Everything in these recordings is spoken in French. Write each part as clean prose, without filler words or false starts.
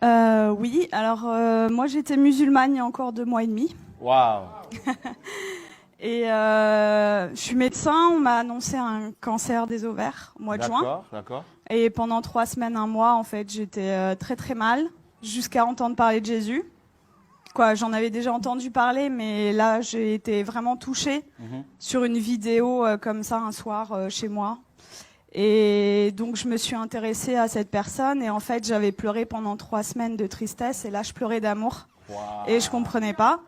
Oui, alors moi j'étais musulmane il y a encore 2 mois et demi. Waouh. Et je suis médecin, on m'a annoncé un cancer des ovaires au mois de juin. D'accord, d'accord. Et pendant 3 semaines, un mois, en fait, j'étais très très mal, jusqu'à entendre parler de Jésus. Quoi, j'en avais déjà entendu parler, mais là j'ai été vraiment touchée sur une vidéo comme ça un soir chez moi. Et donc je me suis intéressée à cette personne et en fait j'avais pleuré pendant 3 semaines de tristesse et là je pleurais d'amour. Waouh. Et je comprenais pas.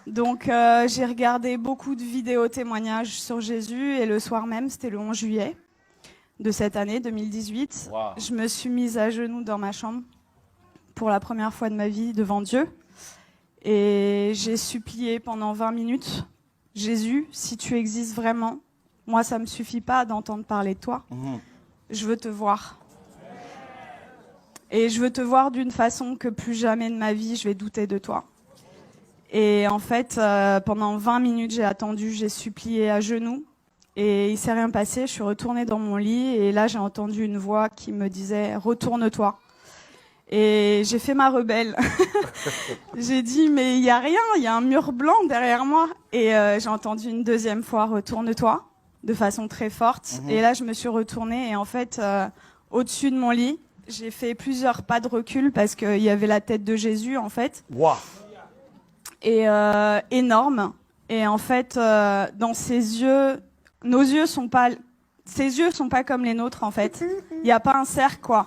Donc j'ai regardé beaucoup de vidéos témoignages sur Jésus et le soir même, c'était le 11 juillet de cette année 2018, Waouh. je me suis mise à genoux dans ma chambre pour la première fois de ma vie devant Dieu et j'ai supplié pendant 20 minutes, Jésus, si tu existes vraiment, moi ça me suffit pas d'entendre parler de toi, je veux te voir. Et je veux te voir d'une façon que plus jamais de ma vie je vais douter de toi. Et en fait, pendant 20 minutes, j'ai attendu, j'ai supplié à genoux. Et il s'est rien passé, je suis retournée dans mon lit. Et là, j'ai entendu une voix qui me disait « Retourne-toi ». Et j'ai fait ma rebelle. J'ai dit « Mais il n'y a rien, il y a un mur blanc derrière moi ». Et j'ai entendu une deuxième fois « Retourne-toi » de façon très forte. Et là, je me suis retournée. Et en fait, au-dessus de mon lit, j'ai fait plusieurs pas de recul parce qu'il y avait la tête de Jésus, en fait. Waouh. Et énorme. Et en fait, dans ses yeux, ses yeux sont pas comme les nôtres en fait. Il n'y a pas un cercle quoi.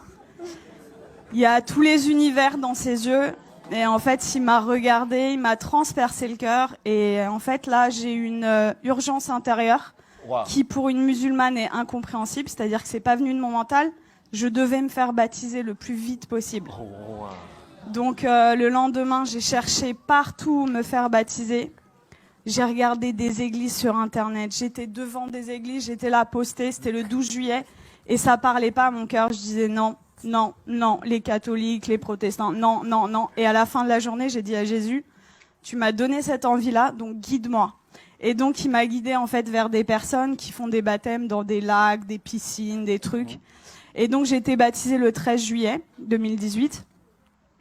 Il y a tous les univers dans ses yeux. Et en fait, il m'a regardé, il m'a transpercé le cœur. Et en fait, là, j'ai une urgence intérieure Waouh. qui, pour une musulmane, est incompréhensible. C'est-à-dire que c'est pas venu de mon mental. Je devais me faire baptiser le plus vite possible. Oh, wow. Donc le lendemain, j'ai cherché partout où me faire baptiser. J'ai regardé des églises sur Internet. J'étais devant des églises, j'étais là postée. C'était le 12 juillet. Et ça parlait pas à mon cœur. Je disais non, non, non. Les catholiques, les protestants, non, non, non. Et à la fin de la journée, j'ai dit à Jésus, tu m'as donné cette envie-là, donc guide-moi. Et donc il m'a guidée en fait vers des personnes qui font des baptêmes dans des lacs, des piscines, des trucs. Et donc j'ai été baptisée le 13 juillet 2018.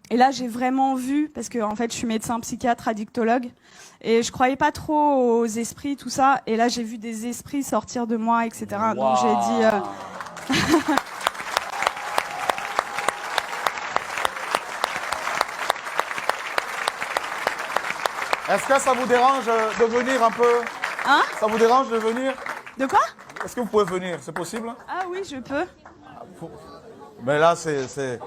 Et là, j'ai vraiment vu, parce que en fait, je suis médecin psychiatre, addictologue, et je croyais pas trop aux esprits, tout ça. Et là, j'ai vu des esprits sortir de moi, etc. Wow. Donc j'ai dit. Est-ce que ça vous dérange de venir un peu? Hein? Ça vous dérange de venir? De quoi? Est-ce que vous pouvez venir? C'est possible? Ah oui, je peux. Mais là, c'est...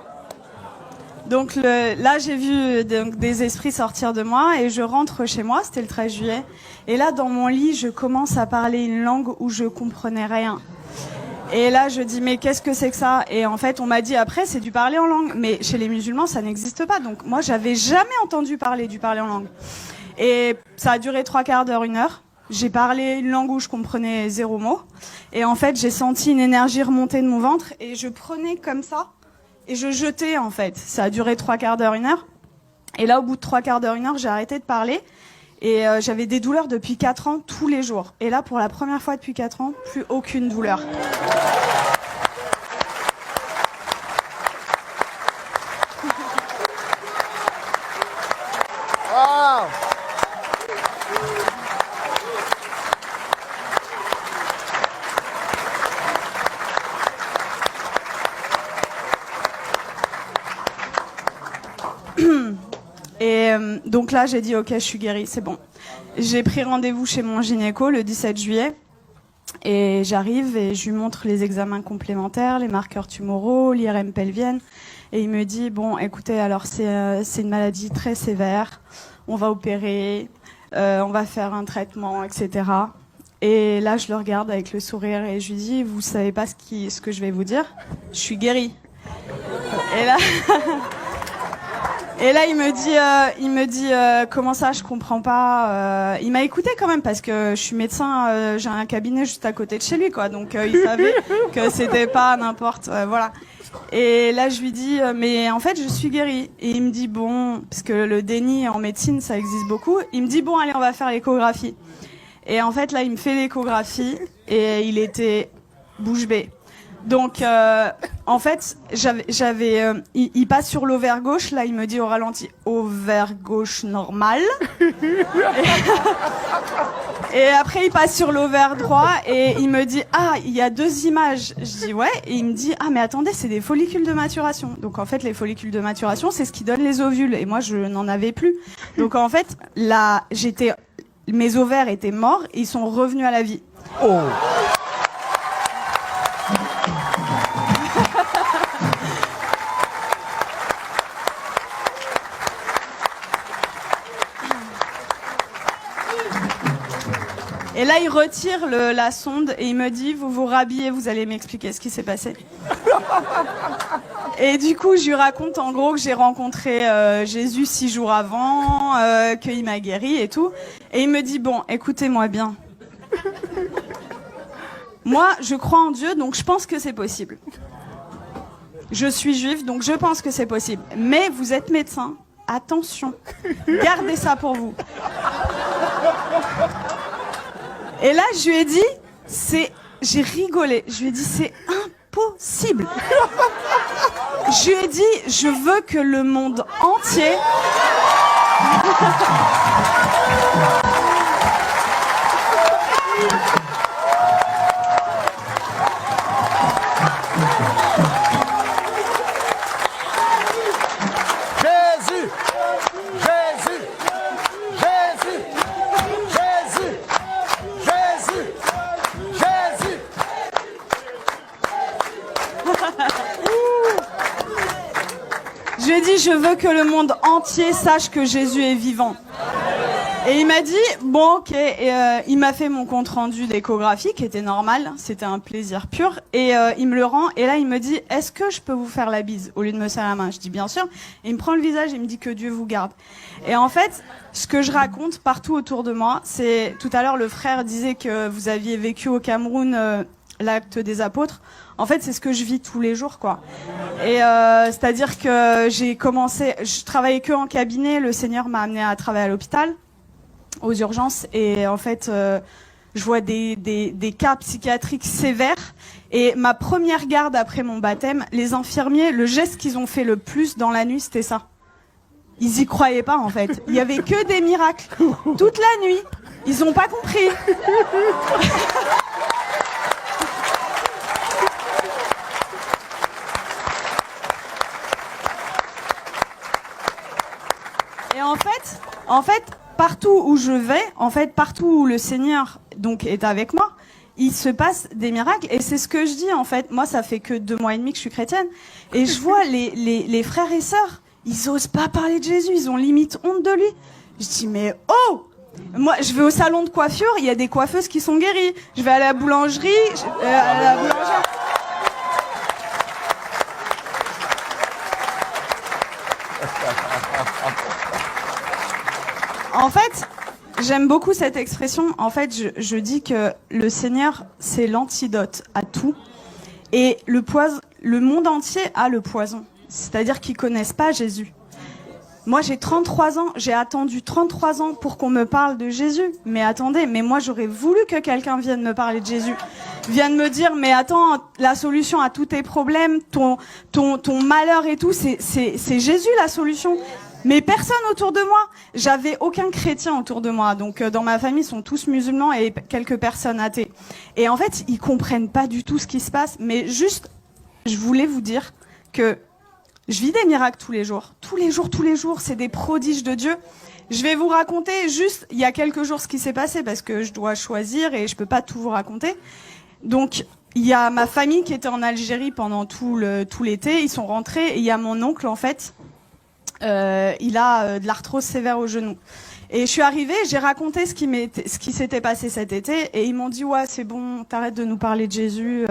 Donc là, j'ai vu des esprits sortir de moi et je rentre chez moi, c'était le 13 juillet. Et là, dans mon lit, je commence à parler une langue où je comprenais rien. Et là, je dis, mais qu'est-ce que c'est que ça? Et en fait, on m'a dit après, c'est du parler en langue. Mais chez les musulmans, ça n'existe pas. Donc moi, j'avais jamais entendu parler du parler en langue. Et ça a duré 3/4 d'heure, 1 heure. J'ai parlé une langue où je comprenais 0 mot. Et en fait, j'ai senti une énergie remonter de mon ventre et je prenais comme ça. Et je jetais, en fait. Ça a duré 3/4 d'heure, 1 heure. Et là, au bout de 3/4 d'heure, 1 heure, j'ai arrêté de parler. Et j'avais des douleurs depuis 4 ans, tous les jours. Et là, pour la première fois depuis 4 ans, plus aucune douleur. Ah. Et donc là, j'ai dit, ok, je suis guérie, c'est bon. J'ai pris rendez-vous chez mon gynéco le 17 juillet. Et j'arrive et je lui montre les examens complémentaires, les marqueurs tumoraux, l'IRM pelvienne. Et il me dit, bon, écoutez, alors c'est une maladie très sévère. On va opérer, on va faire un traitement, etc. Et là, je le regarde avec le sourire et je lui dis, vous savez pas ce que je vais vous dire? Je suis guérie. Et là... Et là, il me dit, comment ça, je comprends pas. Il m'a écouté quand même parce que je suis médecin, j'ai un cabinet juste à côté de chez lui, quoi. Donc il savait que c'était pas n'importe, voilà. Et là, je lui dis, mais en fait, je suis guérie. Et il me dit, bon, parce que le déni en médecine, ça existe beaucoup. Il me dit, bon, allez, on va faire l'échographie. Et en fait, là, il me fait l'échographie et il était bouche bée. Donc, en fait, il passe sur l'ovaire gauche. Là, il me dit au ralenti, ovaire gauche normal. Et après, il passe sur l'ovaire droit et il me dit, ah, il y a 2 images. Je dis, ouais. Et il me dit, ah, mais attendez, c'est des follicules de maturation. Donc, en fait, les follicules de maturation, c'est ce qui donne les ovules. Et moi, je n'en avais plus. Donc, en fait, là, mes ovaires étaient morts et ils sont revenus à la vie. Oh. Et là, il retire la sonde et il me dit, vous vous rhabillez, vous allez m'expliquer ce qui s'est passé. Et du coup, je lui raconte en gros que j'ai rencontré Jésus 6 jours avant, qu'il m'a guéri et tout. Et il me dit, bon, écoutez-moi bien. Moi, je crois en Dieu, donc je pense que c'est possible. Je suis juive, donc je pense que c'est possible. Mais vous êtes médecin, attention, gardez ça pour vous. Et là, je lui ai dit, j'ai rigolé. Je lui ai dit, c'est impossible. Je lui ai dit, je veux que le monde entier... Je lui ai dit, je veux que le monde entier sache que Jésus est vivant. Et il m'a dit, bon, ok. Et il m'a fait mon compte rendu d'échographie, qui était normal. C'était un plaisir pur. Et il me le rend. Et là, il me dit, est-ce que je peux vous faire la bise au lieu de me serrer la main? Je dis, bien sûr. Et il me prend le visage et il me dit que Dieu vous garde. Et en fait, ce que je raconte partout autour de moi, c'est, tout à l'heure, le frère disait que vous aviez vécu au Cameroun l'acte des apôtres. En fait, c'est ce que je vis tous les jours, quoi. Et c'est-à-dire que je travaillais que en cabinet. Le Seigneur m'a amené à travailler à l'hôpital, aux urgences. Et en fait, je vois des cas psychiatriques sévères. Et ma première garde après mon baptême, les infirmiers, le geste qu'ils ont fait le plus dans la nuit, c'était ça. Ils y croyaient pas, en fait. Il y avait que des miracles. Toute la nuit. Ils ont pas compris. Et en fait, partout où je vais, partout où le Seigneur donc est avec moi, il se passe des miracles. Et c'est ce que je dis, en fait. Moi, ça fait que 2 mois et demi que je suis chrétienne. Et je vois les frères et sœurs, ils osent pas parler de Jésus. Ils ont limite honte de lui. Je dis, mais oh! Moi, je vais au salon de coiffure, il y a des coiffeuses qui sont guéries. Je vais à la boulangerie, à la boulangère. En fait, j'aime beaucoup cette expression. En fait, je dis que le Seigneur, c'est l'antidote à tout. Et le monde entier a le poison. C'est-à-dire qu'ils connaissent pas Jésus. Moi, j'ai 33 ans. J'ai attendu 33 ans pour qu'on me parle de Jésus. Mais attendez, mais moi, j'aurais voulu que quelqu'un vienne me parler de Jésus. Vienne me dire, mais attends, la solution à tous tes problèmes, ton malheur et tout, c'est Jésus la solution. Mais personne autour de moi. J'avais aucun chrétien autour de moi. Donc dans ma famille, ils sont tous musulmans et quelques personnes athées. Et en fait, ils comprennent pas du tout ce qui se passe. Mais juste, je voulais vous dire que je vis des miracles tous les jours. Tous les jours, c'est des prodiges de Dieu. Je vais vous raconter juste, il y a quelques jours, ce qui s'est passé parce que je dois choisir et je peux pas tout vous raconter. Donc, il y a ma famille qui était en Algérie pendant tout l'été. Ils sont rentrés et il y a mon oncle, en fait. Il a de l'arthrose sévère au genou. Et je suis arrivée, j'ai raconté ce qui s'était passé cet été, et ils m'ont dit, ouais, c'est bon, t'arrêtes de nous parler de Jésus.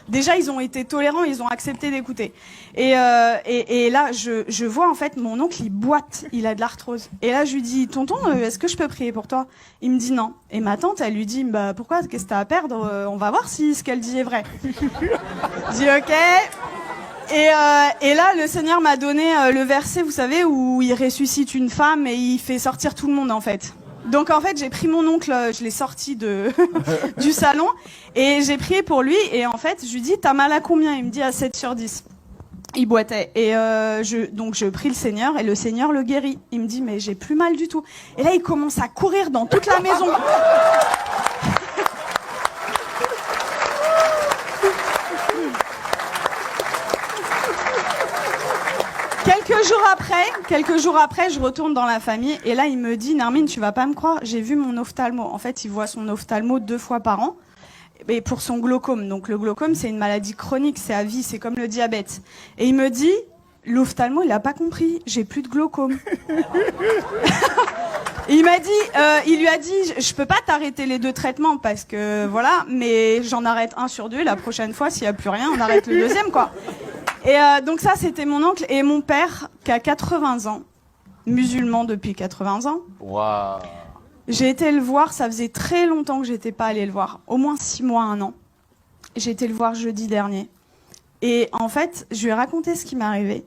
Déjà, ils ont été tolérants, ils ont accepté d'écouter. Et là, je vois, en fait, mon oncle, il boite, il a de l'arthrose. Et là, je lui dis, tonton, est-ce que je peux prier pour toi? Il me dit non. Et ma tante, elle lui dit, bah, pourquoi? Qu'est-ce que t'as à perdre? On va voir si ce qu'elle dit est vrai. Je dis, ok. Et là, le Seigneur m'a donné le verset, vous savez, où il ressuscite une femme et il fait sortir tout le monde, en fait. Donc en fait, j'ai pris mon oncle, je l'ai sorti du salon et j'ai prié pour lui. Et en fait, je lui dis, t'as mal à combien? Il me dit à 7 sur 10. Il boitait. Et donc je prie le Seigneur et le Seigneur le guérit. Il me dit, mais j'ai plus mal du tout. Et là, il commence à courir dans toute la maison. Quelques jours après, je retourne dans la famille et là, il me dit, Nermine, tu vas pas me croire, j'ai vu mon ophtalmo. En fait, il voit son ophtalmo 2 fois par an et pour son glaucome. Donc le glaucome, c'est une maladie chronique, c'est à vie, c'est comme le diabète. Et il me dit, l'ophtalmo, il a pas compris, j'ai plus de glaucome. Il lui a dit, je peux pas t'arrêter les 2 traitements parce que voilà, mais j'en arrête 1 sur 2. La prochaine fois, s'il y a plus rien, on arrête le 2e, quoi. Et donc ça, c'était mon oncle et mon père qui a 80 ans, musulman depuis 80 ans. Waouh. J'ai été le voir, ça faisait très longtemps que j'étais pas allée le voir, au moins 6 mois, 1 an. J'ai été le voir jeudi dernier. Et en fait, je lui ai raconté ce qui m'est arrivé.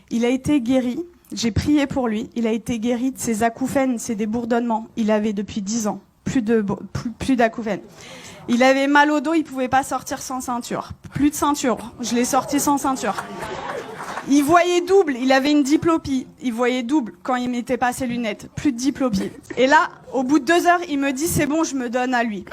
Il a été guéri, j'ai prié pour lui, il a été guéri de ses acouphènes, c'est des bourdonnements. Il avait depuis 10 ans, plus d'acouphènes. Il avait mal au dos, il pouvait pas sortir sans ceinture. Plus de ceinture, je l'ai sorti sans ceinture. Il voyait double, il avait une diplopie. Il voyait double quand il mettait pas ses lunettes. Plus de diplopie. Et là, au bout de 2 heures, il me dit, c'est bon, je me donne à lui.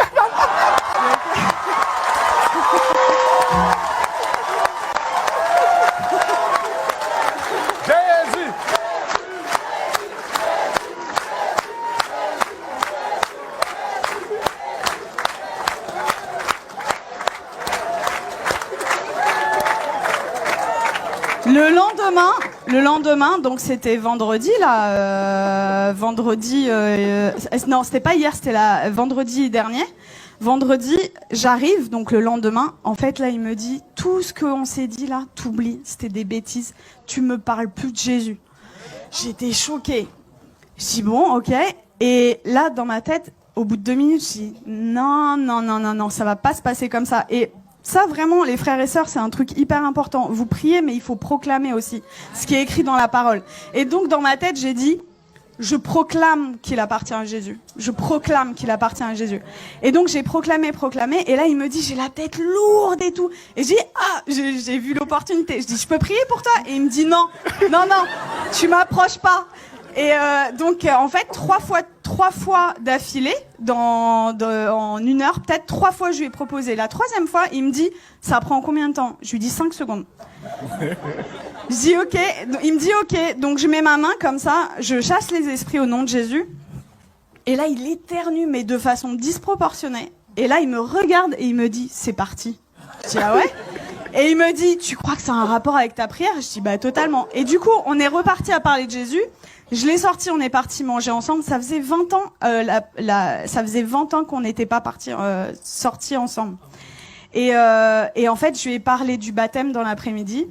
Le lendemain, donc c'était vendredi là, non, c'était pas hier, c'était vendredi dernier. Vendredi, j'arrive, donc le lendemain, en fait là, il me dit, tout ce qu'on s'est dit là, t'oublies, c'était des bêtises, tu me parles plus de Jésus. J'étais choquée. Je dis bon, ok. Et là, dans ma tête, au bout de 2 minutes, je dis non, ça va pas se passer comme ça. Et ça, vraiment, les frères et sœurs, c'est un truc hyper important. Vous priez, mais il faut proclamer aussi ce qui est écrit dans la parole. Et donc, dans ma tête, j'ai dit, je proclame qu'il appartient à Jésus. Je proclame qu'il appartient à Jésus. Et donc, j'ai proclamé. Et là, il me dit, j'ai la tête lourde et tout. Et je dis, j'ai vu l'opportunité. Je dis, je peux prier pour toi? Et il me dit, non, tu m'approches pas. Et donc, en fait, 3 fois d'affilée, en 1 heure, peut-être 3 fois, je lui ai proposé. La 3e fois, il me dit, ça prend combien de temps? Je lui dis 5 secondes. Je dis ok. Il me dit ok. Donc, je mets ma main comme ça, je chasse les esprits au nom de Jésus. Et là, il éternue, mais de façon disproportionnée. Et là, il me regarde et il me dit, c'est parti. Je dis, ah ouais? Et il me dit, tu crois que ça a un rapport avec ta prière? Je dis, bah, totalement. Et du coup, on est reparti à parler de Jésus. Je l'ai sorti, on est parti manger ensemble. Ça faisait 20 ans, ça faisait 20 ans qu'on n'était pas sortis ensemble. Et en fait, je lui ai parlé du baptême dans l'après-midi.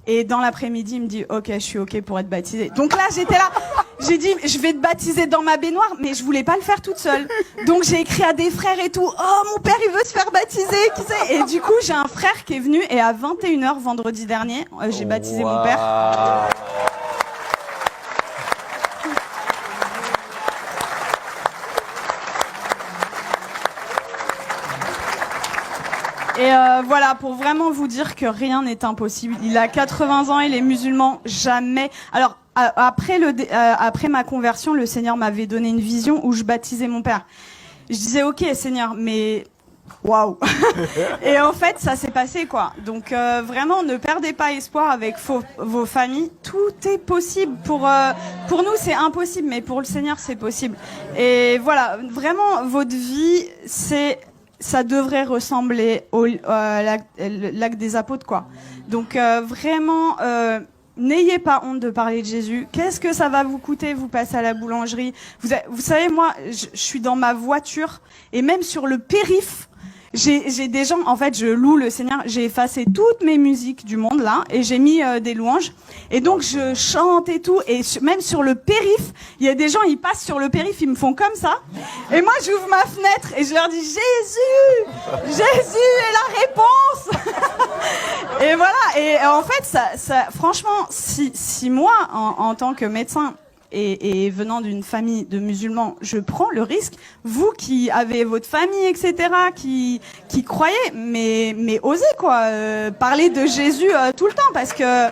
Et dans l'après-midi, il me dit, ok, je suis ok pour être baptisé. Donc là, j'étais là. J'ai dit, je vais te baptiser dans ma baignoire, mais je voulais pas le faire toute seule. Donc j'ai écrit à des frères et tout. Oh, mon père, il veut se faire baptiser, qui sait? Et du coup, j'ai un frère qui est venu et à 21h vendredi dernier, j'ai baptisé mon père. Et voilà, pour vraiment vous dire que rien n'est impossible. Il a 80 ans, il est musulman, jamais. Alors, après ma conversion, le Seigneur m'avait donné une vision où je baptisais mon père. Je disais, ok, Seigneur, mais waouh. Et en fait, ça s'est passé, quoi. Donc, vraiment, ne perdez pas espoir avec vos familles. Tout est possible. Pour nous, c'est impossible, mais pour le Seigneur, c'est possible. Et voilà, vraiment, votre vie, ça devrait ressembler au lac des apôtres, quoi. Donc vraiment, n'ayez pas honte de parler de Jésus. Qu'est-ce que ça va vous coûter? Vous passez à la boulangerie. Vous savez, moi, je suis dans ma voiture et même sur le périph', j'ai des gens, en fait, je loue le Seigneur. J'ai effacé toutes mes musiques du monde là et j'ai mis des louanges. Et donc je chante et tout. Et même sur le périph', il y a des gens, ils passent sur le périph', ils me font comme ça. Et moi, j'ouvre ma fenêtre et je leur dis Jésus est la réponse. Et voilà. Et en fait, ça franchement, si moi, en tant que médecin, et venant d'une famille de musulmans, je prends le risque. Vous qui avez votre famille, etc., qui croyez, mais osez quoi, parler de Jésus tout le temps, parce que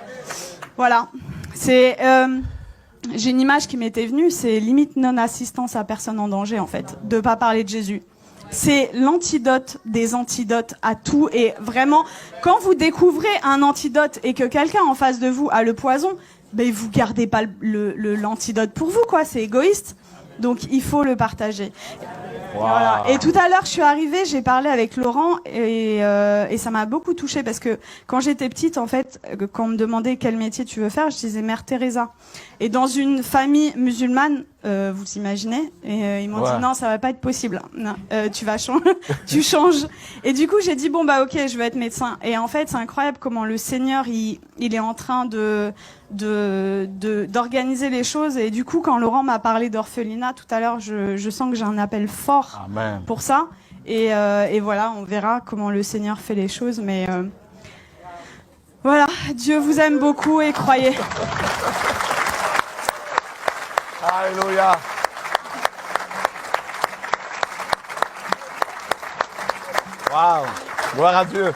voilà, c'est j'ai une image qui m'était venue, c'est limite non-assistance à personne en danger en fait, de pas parler de Jésus. C'est l'antidote des antidotes à tout, et vraiment, quand vous découvrez un antidote et que quelqu'un en face de vous a le poison, ben vous gardez pas l'antidote pour vous, quoi. C'est égoïste. Donc il faut le partager. Wow. Voilà. Et tout à l'heure, je suis arrivée, j'ai parlé avec Laurent et ça m'a beaucoup touchée parce que quand j'étais petite, en fait, quand on me demandait quel métier tu veux faire, je disais Mère Teresa. Et dans une famille musulmane, vous imaginez, et ils m'ont dit non, ça va pas être possible. Non, tu vas changer, tu changes. Et du coup, j'ai dit bon bah ok, je veux être médecin. Et en fait, c'est incroyable comment le Seigneur il est en train d'organiser les choses. Et du coup, quand Laurent m'a parlé d'orphelinat tout à l'heure, je sens que j'ai un appel fort Amen. pour ça. Et voilà, on verra comment le Seigneur fait les choses. Mais voilà, Dieu vous aime beaucoup et croyez. Alléluia. Waouh. Gloire à Dieu.